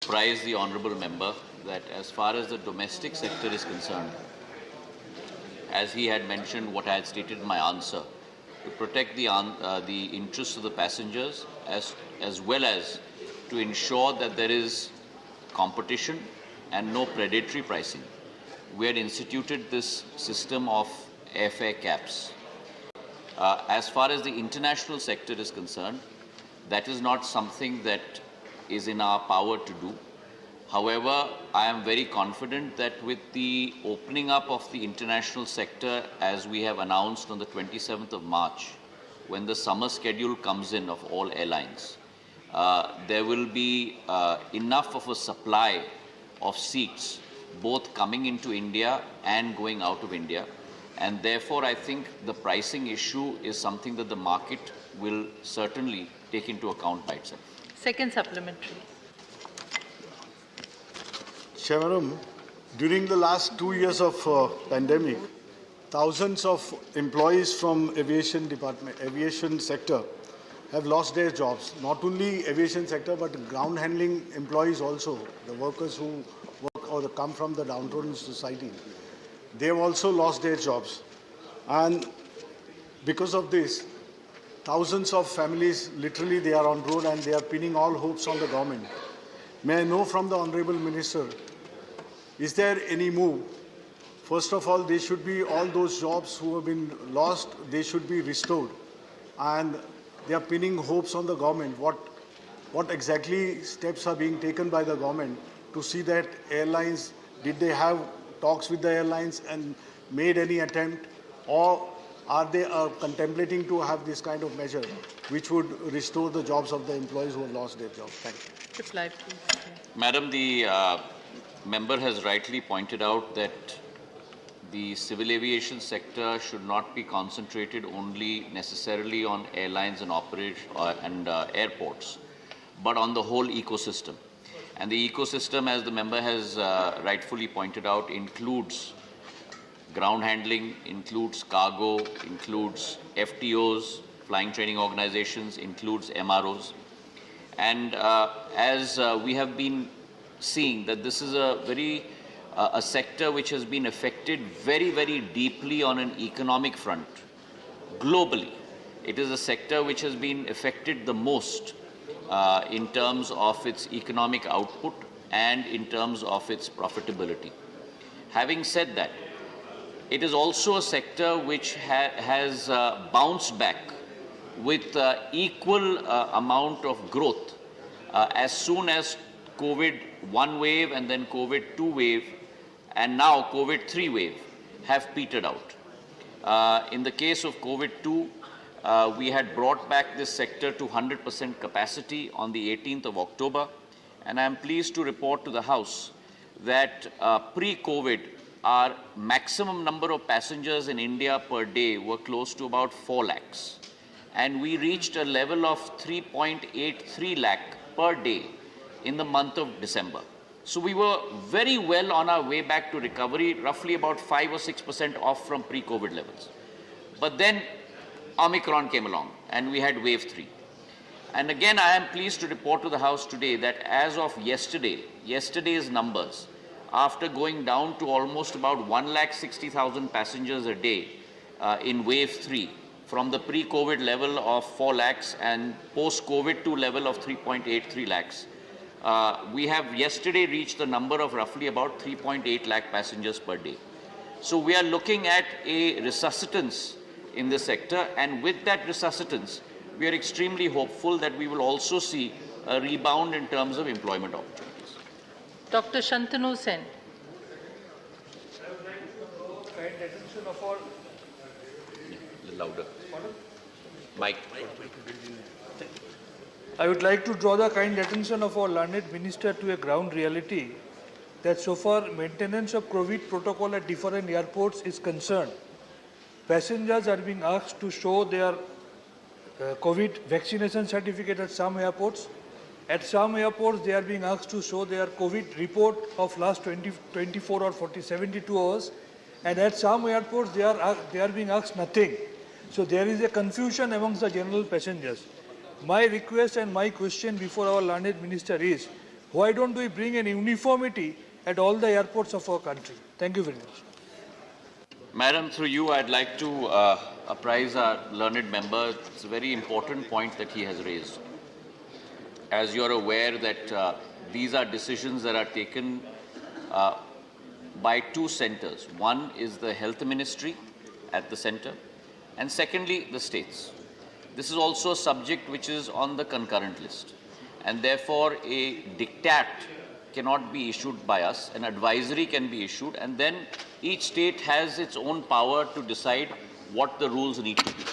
apprise the honourable member that as far as the domestic sector is concerned, as he had mentioned what I had stated in my answer, to protect the interests of the passengers as well as to ensure that there is competition and no predatory pricing, we had instituted this system of airfare caps. As far as the international sector is concerned, that is not something that is in our power to do. However, I am very confident that with the opening up of the international sector, as we have announced on the 27th of March, when the summer schedule comes in of all airlines, there will be enough of a supply of seats, both coming into India and going out of India. And therefore, I think the pricing issue is something that the market will certainly take into account by itself. Second supplementary. Chairman, during the last 2 years of pandemic, thousands of employees from aviation sector have lost their jobs. Not only aviation sector, but ground handling employees also, the workers who work or come from the downtrodden society. They have also lost their jobs. And because of this, thousands of families, literally they are on road and they are pinning all hopes on the government. May I know from the Honourable Minister, is there any move? First of all, they should be, all those jobs who have been lost, they should be restored. And they are pinning hopes on the government. What exactly steps are being taken by the government to see that airlines, did they have talks with the airlines and made any attempt, or are they contemplating to have this kind of measure which would restore the jobs of the employees who have lost their jobs? Thank you. Reply, please. Madam, the member has rightly pointed out that the civil aviation sector should not be concentrated only necessarily on airlines and airports, but on the whole ecosystem. And the ecosystem, as the member has rightfully pointed out, includes ground handling, includes cargo, includes FTOs, flying training organizations, includes MROs. And as we have been seeing that this is a sector which has been affected very, very deeply on an economic front globally. It is a sector which has been affected the most in terms of its economic output and in terms of its profitability. Having said that, it is also a sector which has bounced back with equal amount of growth as soon as COVID-1 wave and then COVID-2 wave and now COVID-3 wave have petered out. In the case of COVID-2, we had brought back this sector to 100% capacity on the 18th of October, and I am pleased to report to the House that pre-COVID, our maximum number of passengers in India per day were close to about 4 lakhs, and we reached a level of 3.83 lakh per day in the month of December. So we were very well on our way back to recovery, roughly about 5 or 6% off from pre-COVID levels. But then Omicron came along and we had wave 3. And again, I am pleased to report to the House today that as of yesterday's numbers, after going down to almost about 1,60,000 passengers a day in wave 3, from the pre-COVID level of 4 lakhs and post-COVID 2 level of 3.83 lakhs, we have yesterday reached the number of roughly about 3.8 lakh passengers per day. So we are looking at a resuscitance in this sector, and with that resuscitance, we are extremely hopeful that we will also see a rebound in terms of employment opportunities. Dr. Shantanu Sen. Kind attention of all. Louder. Mike. I would like to draw the kind attention of our learned minister to a ground reality that so far maintenance of COVID protocol at different airports is concerned. Passengers are being asked to show their COVID vaccination certificate at some airports. At some airports, they are being asked to show their COVID report of last 24 or 72 hours. And at some airports, they are being asked nothing. So there is a confusion amongst the general passengers. My request and my question before our learned minister is, Why don't we bring an uniformity at all the airports of our country? Thank you very much. Madam, through you, I'd like to apprise our learned member. It's a very important point that he has raised. As you're aware that these are decisions that are taken by two centers. One is the Health Ministry at the center, and secondly, the states. This is also a subject which is on the concurrent list, and therefore a diktat cannot be issued by us. An advisory can be issued, and then each state has its own power to decide what the rules need to be.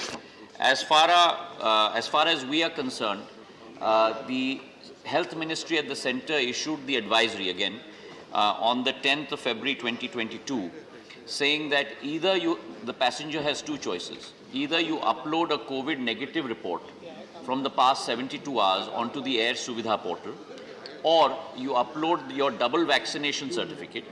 As far as we are concerned, the Health Ministry at the center issued the advisory again on the 10th of February 2022, saying that either the passenger has two choices. Either you upload a COVID negative report from the past 72 hours onto the Air Suvidha portal, or you upload your double vaccination certificate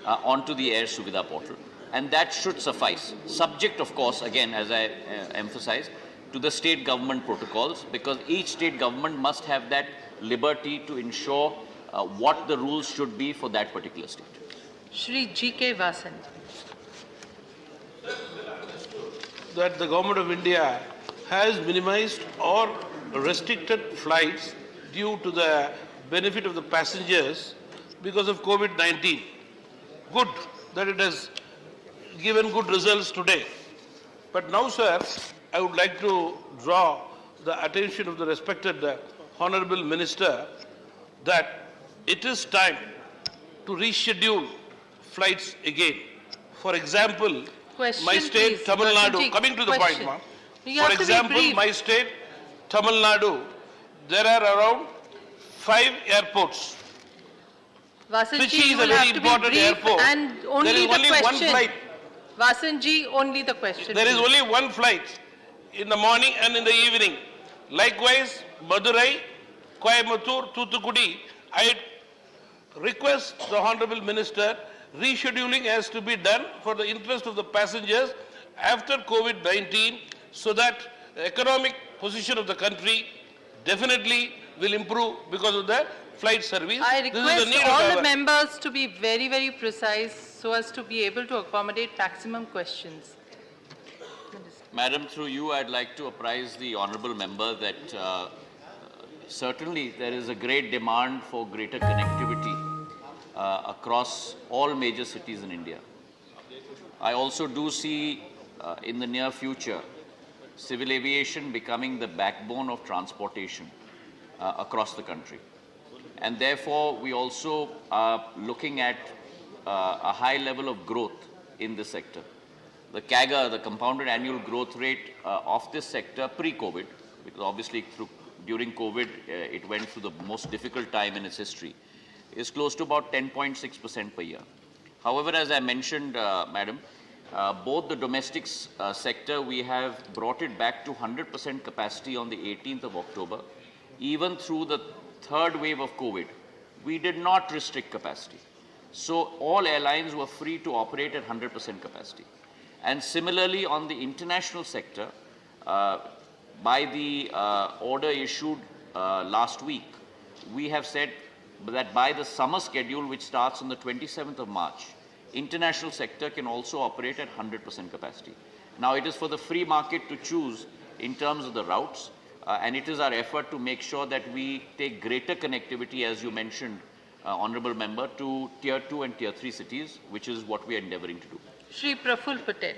onto the Air Suvidha portal, and that should suffice. Subject, of course, again, as I emphasize, to the state government protocols, because each state government must have that liberty to ensure what the rules should be for that particular state. Shri G.K. Vasan. That the Government of India has minimized or restricted flights due to the benefit of the passengers because of COVID-19. Good that it has given good results today. But now, sir, I would like to draw the attention of the respected Honorable Minister that it is time to reschedule flights again. For example, Question, my state, please. Tamil Nadu, Vasanji, coming to the question. point, ma'am. You For have to be example, brief. my state, Tamil Nadu, there are around 5 airports. Vasanji, Trichy you is a will very have to be important brief airport. and only There is the only one question. flight. Vasanji, only the question. There is please. only one flight in the morning and in the evening. Likewise, Madurai, Coimbatore, Thoothukudi, I request the Honorable Minister, rescheduling has to be done for the interest of the passengers after COVID-19, so that the economic position of the country definitely will improve because of the flight service. I This is request the need of all our- the members to be very, very precise so as to be able to accommodate maximum questions. Madam, through you, I'd like to apprise the honourable member that certainly there is a great demand for greater connectivity across all major cities in India. I also do see in the near future civil aviation becoming the backbone of transportation across the country. And therefore, we also are looking at a high level of growth in this sector. The CAGR, the compounded annual growth rate of this sector pre-COVID, because obviously during COVID it went through the most difficult time in its history, is close to about 10.6% per year. However, as I mentioned, Madam, both the domestic sector, we have brought it back to 100% capacity on the 18th of October. Even through the third wave of COVID, we did not restrict capacity. So all airlines were free to operate at 100% capacity. And similarly, on the international sector, by the order issued last week, we have said that by the summer schedule, which starts on the 27th of March, international sector can also operate at 100% capacity. Now, it is for the free market to choose in terms of the routes, and it is our effort to make sure that we take greater connectivity, as you mentioned, Honourable Member, to Tier 2 and Tier 3 cities, which is what we are endeavouring to do. Shri Praful Patel.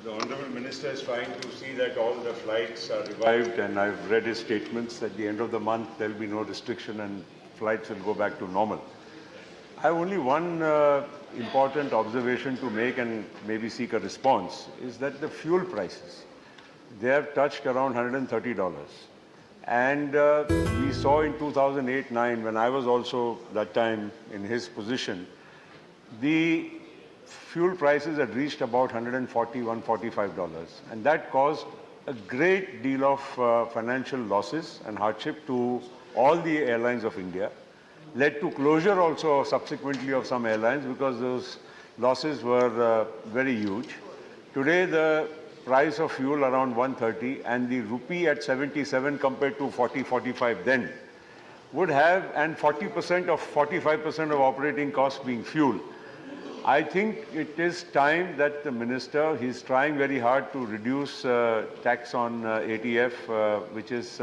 The Honourable Minister is trying to see that all the flights are revived, and I've read his statements. At the end of the month, there will be no restriction and flights will go back to normal. I have only one important observation to make and maybe seek a response, is that the fuel prices, they have touched around $130. And we saw in 2008-9, when I was also that time in his position, the fuel prices had reached about $140, $145. And that caused a great deal of financial losses and hardship to all the airlines of India. Led to closure also subsequently of some airlines because those losses were very huge. Today, the price of fuel around 130 and the rupee at 77 compared to 40-45 then, would have, and 40% of 45% of operating costs being fuel. I think it is time that the minister, he's trying very hard to reduce tax on ATF, which is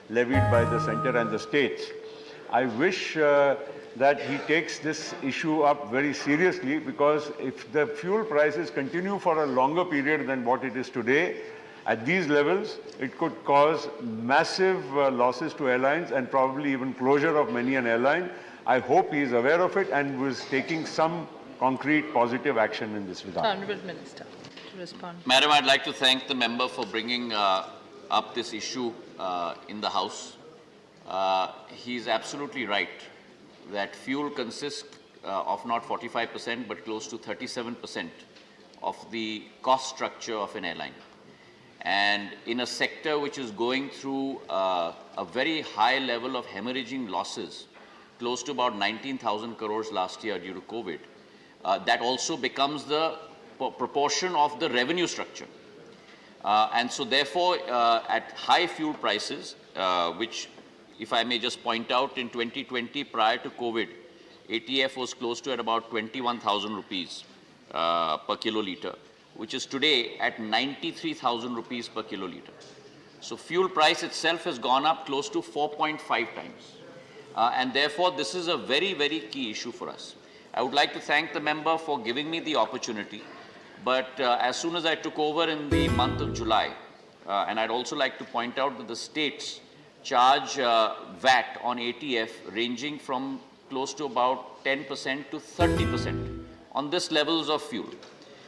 levied by the center and the states. I wish that he takes this issue up very seriously, because if the fuel prices continue for a longer period than what it is today, at these levels, it could cause massive losses to airlines and probably even closure of many an airline. I hope he is aware of it and was taking some concrete positive action in this regard. Honourable Minister to respond. Madam, I'd like to thank the member for bringing up this issue in the House. He's absolutely right that fuel consists of not 45% but close to 37% of the cost structure of an airline. And in a sector which is going through a very high level of hemorrhaging losses, close to about 19,000 crores last year due to COVID, that also becomes the proportion of the revenue structure. And so therefore, at high fuel prices, which, if I may just point out, in 2020, prior to COVID, ATF was close to at about 21,000 rupees per kiloliter, which is today at 93,000 rupees per kiloliter. So fuel price itself has gone up close to 4.5 times. And therefore, this is a very, very key issue for us. I would like to thank the member for giving me the opportunity. But as soon as I took over in the month of July, and I'd also like to point out that the states charge VAT on ATF ranging from close to about 10% to 30% on this levels of fuel.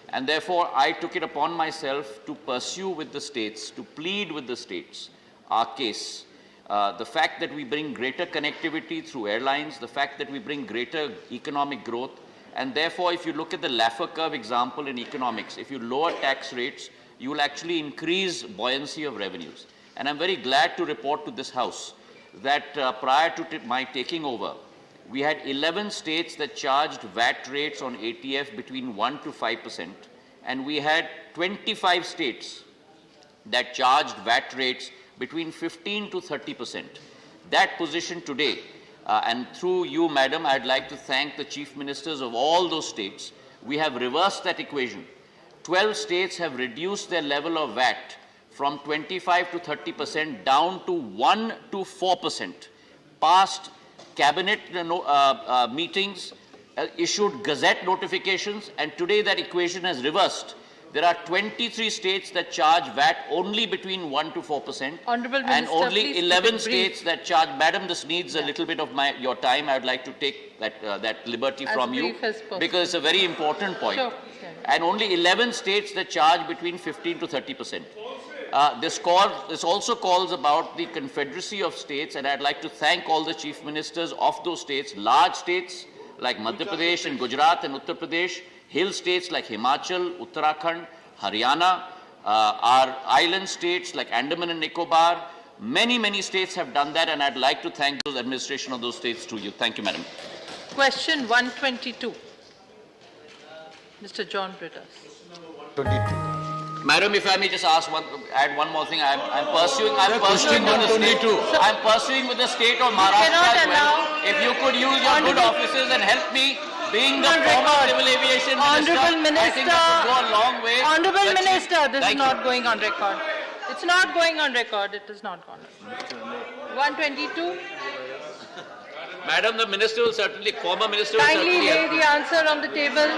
And therefore, I took it upon myself to pursue with the states, to plead with the states, our case. The fact that we bring greater connectivity through airlines, the fact that we bring greater economic growth, and therefore, if you look at the Laffer curve example in economics, if you lower tax rates, you will actually increase buoyancy of revenues. And I'm very glad to report to this House that prior to my taking over, we had 11 states that charged VAT rates on ATF between 1 to 5%, and we had 25 states that charged VAT rates between 15 to 30%. That position today, and through you, Madam, I'd like to thank the Chief Ministers of all those states. We have reversed that equation. 12 states have reduced their level of VAT from 25 to 30% down to 1 to 4%. Passed cabinet meetings, issued gazette notifications, and today that equation has reversed. There are 23 states that charge VAT only between 1 to 4%, and only 11 states that charge. Madam, this needs a little bit of your time. I would like to take that liberty from you, because it's a very important point. Sure. And only 11 states that charge between 15 to 30%. This also calls about the confederacy of states, and I'd like to thank all the chief ministers of those states, large states like Madhya Pradesh and Gujarat and Uttar Pradesh, hill states like Himachal, Uttarakhand, Haryana, our island states like Andaman and Nicobar. Many, many states have done that, and I'd like to thank those administration of those states through you. Thank you, Madam. Question 122. Mr. John Brittas. 22. Madam, if I may just add one more thing. I'm pursuing with the state of Maharashtra as well. If you could use your good offices and help me, being the former civil aviation minister, I think this would go a long way. Honourable Minister, this is not going on record. It's not going on record. It is not gone. 122. Madam, the minister will certainly, former minister will certainly Kindly lay the answer on the table.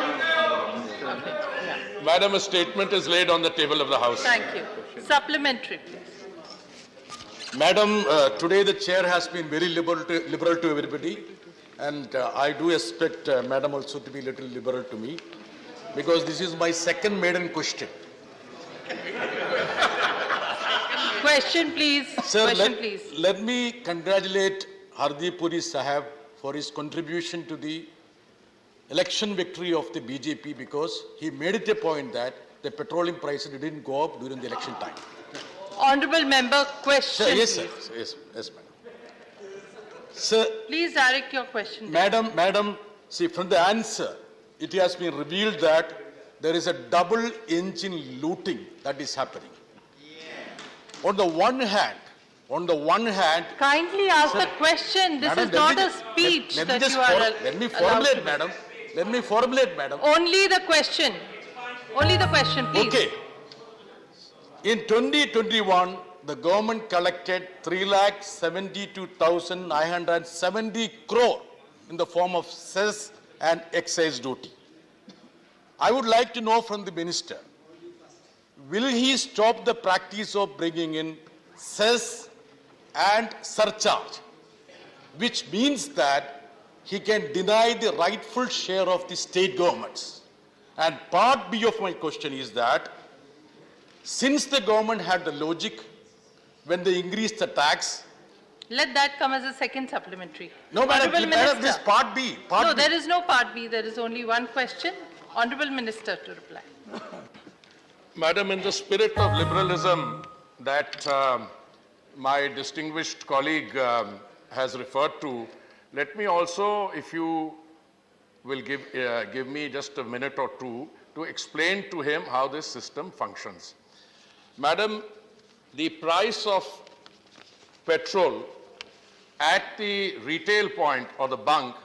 Madam, a statement is laid on the table of the House. Thank you. Supplementary, please. Madam, today the chair has been very liberal to everybody, and I do expect Madam also to be a little liberal to me, because this is my second maiden question. Question, please. Sir, please. Let me congratulate Hardeep Puri Sahab for his contribution to the election victory of the BJP, because he made it a point that the petroleum prices didn't go up during the election time. Honourable member, question. Sir, yes, please. sir. Yes, madam. Sir, please direct your question. Madam, see, from the answer, it has been revealed that there is a double engine looting that is happening. On the one hand, Kindly ask the question. This Madam, is not a speech that you are let me allowed formulate, to madam. Let me formulate, madam. Only the question. Only the question, please. Okay. In 2021, the government collected 3,72,970 crore in the form of cess and excise duty. I would like to know from the minister, will he stop the practice of bringing in cess and surcharge, which means that he can deny the rightful share of the state governments? And part B of my question is that, since the government had the logic when they increased the tax. Let that come as a second supplementary. No, madam, this is part B. No, there is no part B. There is only one question. Honorable Minister to reply. Madam, in the spirit of liberalism that my distinguished colleague has referred to, let me also, if you will give me just a minute or two to explain to him how this system functions. Madam, the price of petrol at the retail point or the bunk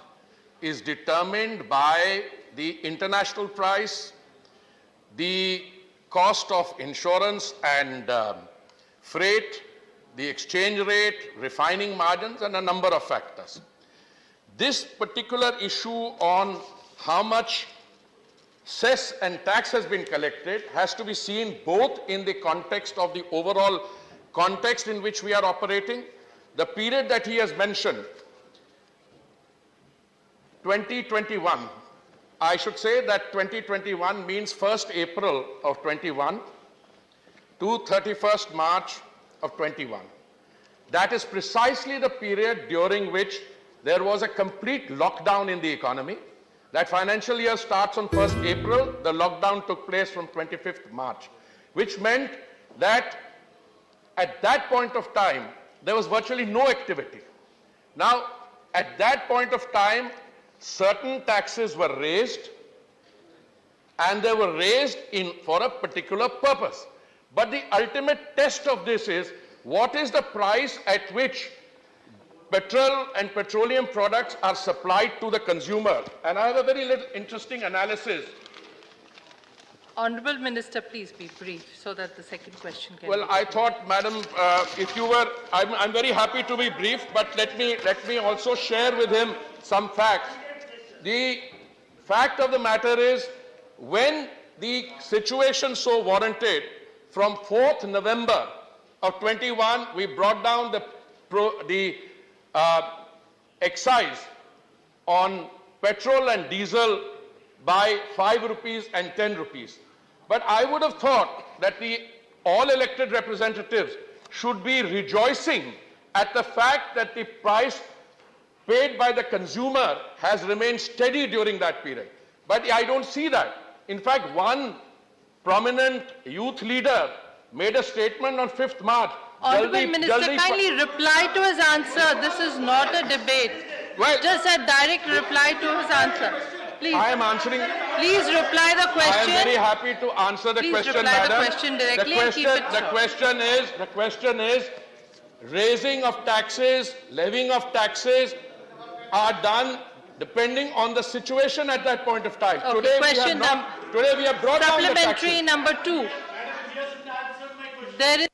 is determined by the international price, the cost of insurance and freight, the exchange rate, refining margins, and a number of factors. This particular issue on how much cess and tax has been collected has to be seen both in the context of the overall context in which we are operating. The period that he has mentioned, 2021, I should say that 2021 means 1st April of 21 to 31st March of 21. That is precisely the period during which there was a complete lockdown in the economy. That financial year starts on 1st April. The lockdown took place from 25th March, which meant that at that point of time, there was virtually no activity. Now, at that point of time, certain taxes were raised, and they were raised for a particular purpose. But the ultimate test of this is, what is the price at which petrol and petroleum products are supplied to the consumer? And I have a very interesting analysis. Honorable Minister, please be brief so that the second question can Well, I thought, Madam, if you were, I'm very happy to be brief, but let me also share with him some facts. The fact of the matter is, when the situation so warranted, from 4th November of 21, we brought down the excise on petrol and diesel by 5 rupees and 10 rupees. But I would have thought that all elected representatives should be rejoicing at the fact that the price paid by the consumer has remained steady during that period. But I don't see that. In fact, one prominent youth leader made a statement on 5th March. Honorable Minister, kindly reply to his answer. This is not a debate. Well, just a direct reply to his answer. Please. I am answering. Please reply the question. I am very happy to answer the question, reply madam. the question directly and keep it short. The question is, raising of taxes, levying of taxes are done depending on the situation at that point of time. Okay, today we have brought down the taxes. Supplementary number 2. There is a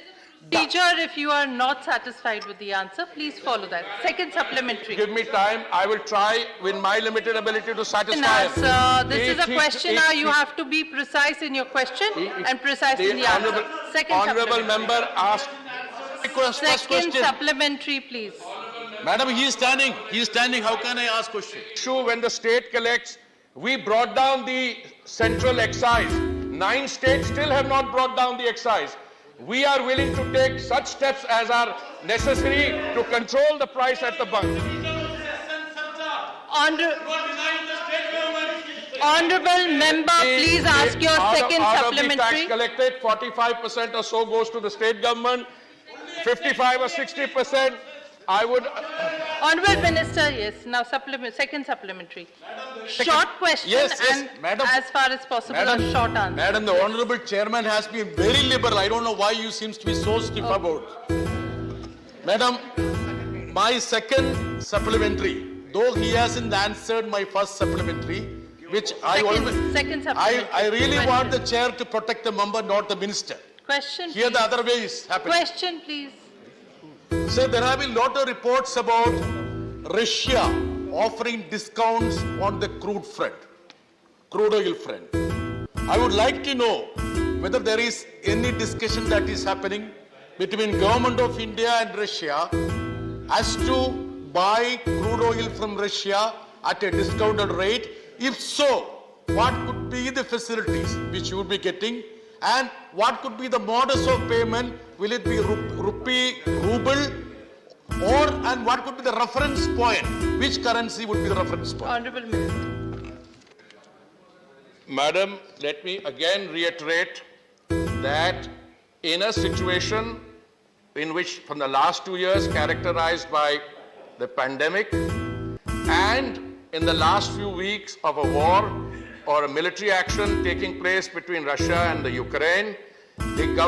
procedure. If you are not satisfied with the answer, please follow that. Second supplementary. Give me time. I will try with my limited ability to satisfy him. This is a question now. You have to be precise in your question and precise in the answer. Second honorable member asked. Second supplementary, please. Madam, he is standing. He is standing. How can I ask question? When the state collects, we brought down the central excise. 9 states still have not brought down the excise. We are willing to take such steps as are necessary to control the price at the bunk. Honorable member, please ask your second supplementary. Out of the tax collected, 45% or so goes to the state government, 55 or 60%. I would. Honorable Minister, yes. Now second supplementary. Short question Yes, and Madam. as far as possible a short answer. Madam, the Honorable Chairman has been very liberal. I don't know why you seems to be so stiff about. Madam, my second supplementary, though he hasn't answered my first supplementary, which Second supplementary. I really Question. want the chair to protect the member, not the minister. Question, Here the please. other way is happening. Question, please. So there have been a lot of reports about Russia offering discounts on the crude oil front. I would like to know whether there is any discussion that is happening between Government of India and Russia as to buy crude oil from Russia at a discounted rate. If so, what could be the facilities which you would be getting, and what could be the modus of payment? Will it be ruble, and what could be the reference point? Which currency would be the reference point? Honorable Minister. Madam, let me again reiterate that in a situation in which from the last 2 years characterized by the pandemic and in the last few weeks of a war or a military action taking place between Russia and the Ukraine, the government